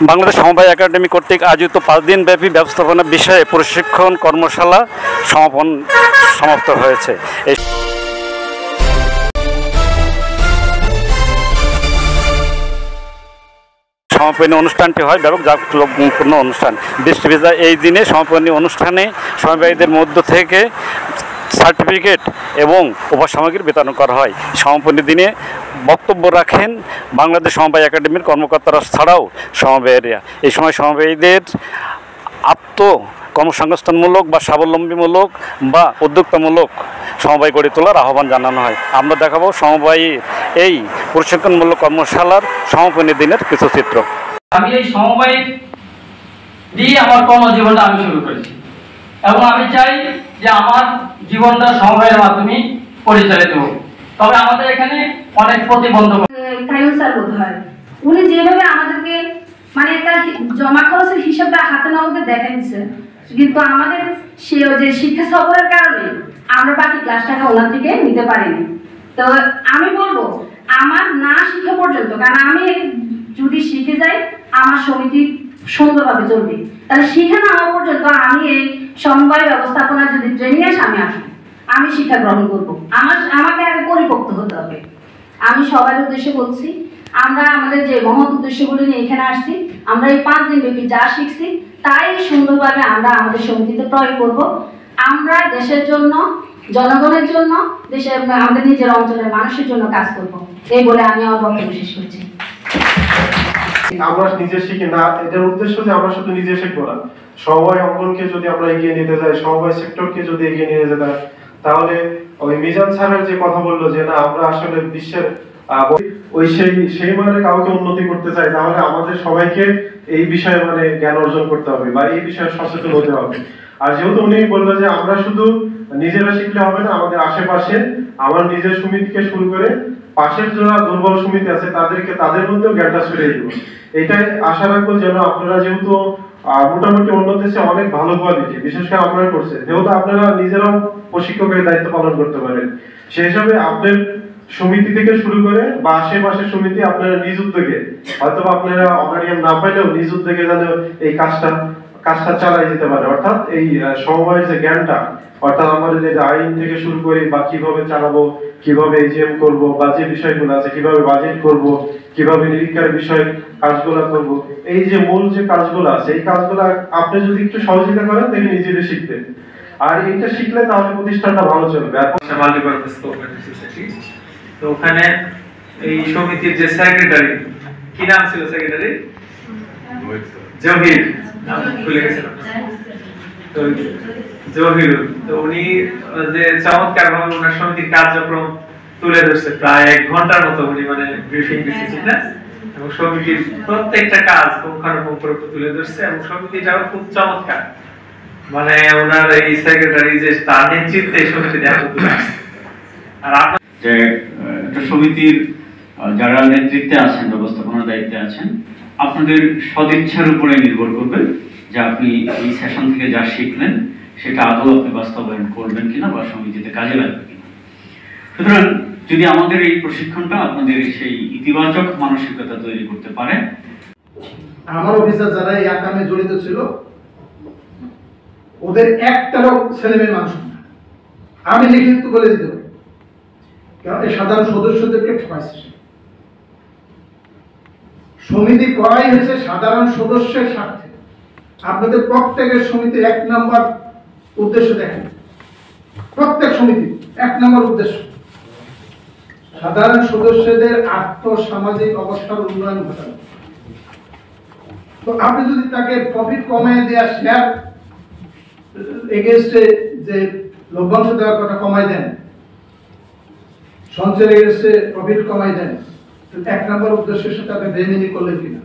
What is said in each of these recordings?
বাংলাদেশ সমবায় একাডেমি কর্তৃক আয়োজিত 5 দিনব্যাপী ব্যবস্থাপনা বিষয়ে প্রশিক্ষণ কর্মশালা সমাপ্ত হয়েছে। এই সমাপনী অনুষ্ঠানটি হয় ব্যাপক জাঁকজমকপূর্ণ অনুষ্ঠান। বৃষ্টিভেজা এই দিনে সমাপনী অনুষ্ঠানে সমবায়ীদের মধ্য থেকে সার্টিফিকেট এবং উপসামগ্রী বিতরণ করা হয়। সমাপনী দিনে বক্তব্য রাখেন বাংলাদেশ সমবায় একাডেমির কর্মকর্তারা ছাড়াও সমবায়ীরা। এই সময় সমবায়ীদের কর্মসংস্থানমূলক বা স্বাবলম্বীমূলক বা উদ্যোক্তামূলক সমবায় গড়ে তোলার আহ্বান জানানো হয়। আমরা দেখাবো সমবায়ী এই প্রশিক্ষণমূলক কর্মশালার সমাপনী দিনের কিছু চিত্র। আমি এই সমবায় দিয়ে আমার কর্মজীবনটা আমি শুরু করেছি এবং আমি চাই যে আমার জীবনটা সমবায়ের মাধ্যমে পরিচালিত হোক। তবে আমাদের এখানে অনেক প্রতিবন্ধক উনি যেভাবে আমাদেরকে মানে একটা জমা খরচের হিসাবটা হাতে নামকে দেখাইছে, কিন্তু আমাদের সে যে শিক্ষা সফরের কারণে আমরা বাকি ক্লাস টাকা ওনার থেকে নিতে পারিনি। তো আমি বলবো আমার না শিক্ষা পর্যন্ত, কারণ আমি যদি শিখে যাই আমার সমিতি সুন্দরভাবে চলবে, তাহলে শিক্ষা না হওয়া পর্যন্ত আমি এই সমবায় ব্যবস্থাপনার যদি ট্রেনিং এসে আমি শিক্ষা গ্রহণ করবো। আমাকে আগে পরিপক্ত হতে হবে। আমি সবার উদ্দেশ্যে বলছি, আমরা আমাদের যে মহৎ উদ্দেশ্যগুলি নিয়ে এখানে আসছি, আমরা এই 5 দিন ব্যাপী যা শিখছি তাই সুন্দরভাবে আমরা আমাদের সমিতিতে প্রয়োগ করব। আমরা দেশের জন্য, জনগণের জন্য, দেশের আমাদের নিজের অঞ্চলের মানুষের জন্য কাজ করব, এই বলে আমি আমার বক্তব্য শেষ করছি। আমরা নিজে শিখি না, এটার উদ্দেশ্য যে আমরা শুধু নিজে শিখবো না, সমবায় অঙ্গনকে যদি আমরা এগিয়ে নিতে যাই, সমবায় সেক্টরকে যদি এগিয়ে নিয়ে যেতে হয়, তাহলে ওই মিজান স্যারের যে কথা বললো যে না আমরা আসলে বিশ্বের ওই সেই মানে কাউকে উন্নতি করতে চাই, তাহলে আমাদের সবাইকে এই বিষয়ে মানে জ্ঞান অর্জন করতে হবে বা এই বিষয়ে সচেতন হতে হবে। আর যেহেতু উনি বললো যে আমরা শুধু নিজেরা শিখলে হবে না, আমাদের আশেপাশে আমার নিজের সমিতিকে শুরু করে পাশের যারা দুর্বল সমিতি আছে তাদের মধ্যেও জ্ঞানটা ছড়িয়ে দিব। এটাই আশা রাখবো যেন আপনারা যেহেতু মোটামুটি অন্য দেশে অনেক ভালো কোয়ালিটি বিশেষ করে আপনারা করছেন, যেহেতু আপনারা নিজেরাও প্রশিক্ষকের দায়িত্ব পালন করতে পারেন, সেই হিসাবে আপনার সমিতি থেকে শুরু করে বা আশেপাশের সমিতি আপনারা নিজ উদ্যোগে, হয়তো আপনারা অনারিয়াম না পাইলেও নিজ উদ্যোগে যেন এই কাজটা চালাই যেতে পারে। অর্থাৎ এই সমবায়ের যে জ্ঞানটা, অর্থাৎ আমাদের যে আইন থেকে শুরু করে বা কিভাবে চালাবো, কিভাবে এজিএম করব, বা যে বিষয়গুলো আছে কিভাবে বাজেট করব, কিভাবে নিরীক্ষার বিষয় কাজগুলো করব, এই যে মূল যে কাজগুলো আছে এই কাজগুলো আপনি যদি একটু সহযোগিতা করেন তাহলে নিজেদের শিখবেন। আর এইটা শিখলে তাহলে প্রতিষ্ঠানটা ভালো চলবে। তো ওখানে এই সমিতির যে সেক্রেটারি, কি নাম ছিল সেক্রেটারি? জহির, নাম ভুলে গেছিলাম। তো জহির, তো উনি যে চমৎকার ভাবে ওনার সমিতির কার্যক্রম তুলে ধরছে, প্রায় 1 ঘন্টার মতো উনি মানে ব্রিফিং দিচ্ছেন না, এবং সমিতির প্রত্যেকটা কাজ পুঙ্খানুপুঙ্খ তুলে ধরছে, এবং সমিতিটাও খুব চমৎকার। মানে ওনার এই সেক্রেটারি যে তার নেতৃত্বে সমিতিটা এত তুলে আসছে। আর যে একটা সমিতির যারা নেতৃত্বে আছেন, ব্যবস্থাপনার দায়িত্বে আছেন, আপনাদের সদিচ্ছার উপরে নির্ভর করবে যে আপনি এই সেশন থেকে যা শিখলেন সেটা আদৌ আপনি বাস্তবায়ন করবেন কিনা বা সমিতিতে কাজে লাগবে কিনা। সুতরাং যদি আমাদের এই প্রশিক্ষণটা আপনাদের সেই ইতিবাচক মানসিকতা তৈরি করতে পারে। আমার অফিসার যারা এই কামে জড়িত ছিল ওদের একটারও ছেলেমেয়ে মানুষ না, আমি লিখিত বলে দিতে পারি, কারণ এই সাধারণ সদস্যদেরকে ঠকাইছে। সমিতি করাই হয়েছে সাধারণ সদস্যের স্বার্থে। আপনাদের প্রত্যেকের সমিতির 1 নম্বর উদ্দেশ্য দেখেন, প্রত্যেক সমিতি 1 নম্বর উদ্দেশ্য সাধারণ সদস্যদের আর্থসামাজিক অবস্থার উন্নয়ন ঘটানো। তো আপনি যদি তাকে প্রফিট কমায় দেওয়া, শেয়ার এগেইনস্টে যে লভ্যাংশ দেওয়ার কথা কমাই দেন, সঞ্চয়ের এগেইনস্টে প্রফিট কমাই দেন, 1 নম্বর উদ্দেশ্যের সাথে আপনি বেইমানি করলেন কিনা।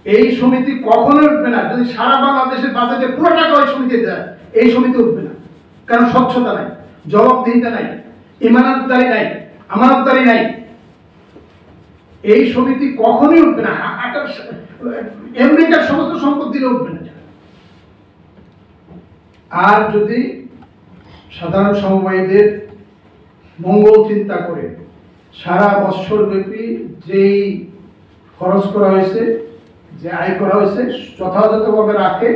এই সমিতি কখনো উঠবে না যদি সারা বাংলাদেশের বাজেটে পুরো টাকা ওই সমিতি দেয়, এই সমিতি উঠবে না। কারণ স্বচ্ছতা নাই, জবাবদিহিতা নাই, ইমানতদারি নাই, আমানতদারি নাই। এই সমিতি কখনোই উঠবে না। আমেরিকার সমস্ত সম্পদ দিলে উঠবে না। আর যদি সাধারণ সমবায়ীদের মঙ্গল চিন্তা করে সারা বছর ব্যাপী যেই খরচ করা হয়েছে, যে আয় করা হয়েছে যথাযথভাবে রাখে।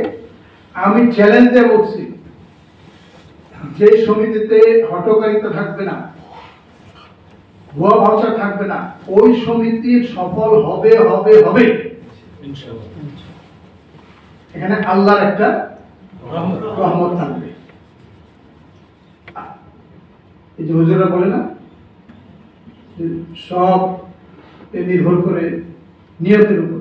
আমি চ্যালেঞ্জ দিয়ে বলছি, যে সমিতিতে হটকারিতা থাকবে না, ভুয়া ভাউচার থাকবে না, ওই সমিতি সফল হবে হবে হবে এখানে আল্লাহর একটা রহমত থাকবে। এই যে হুজুরা বলে না, সব নির্ভর করে নিয়তের উপর।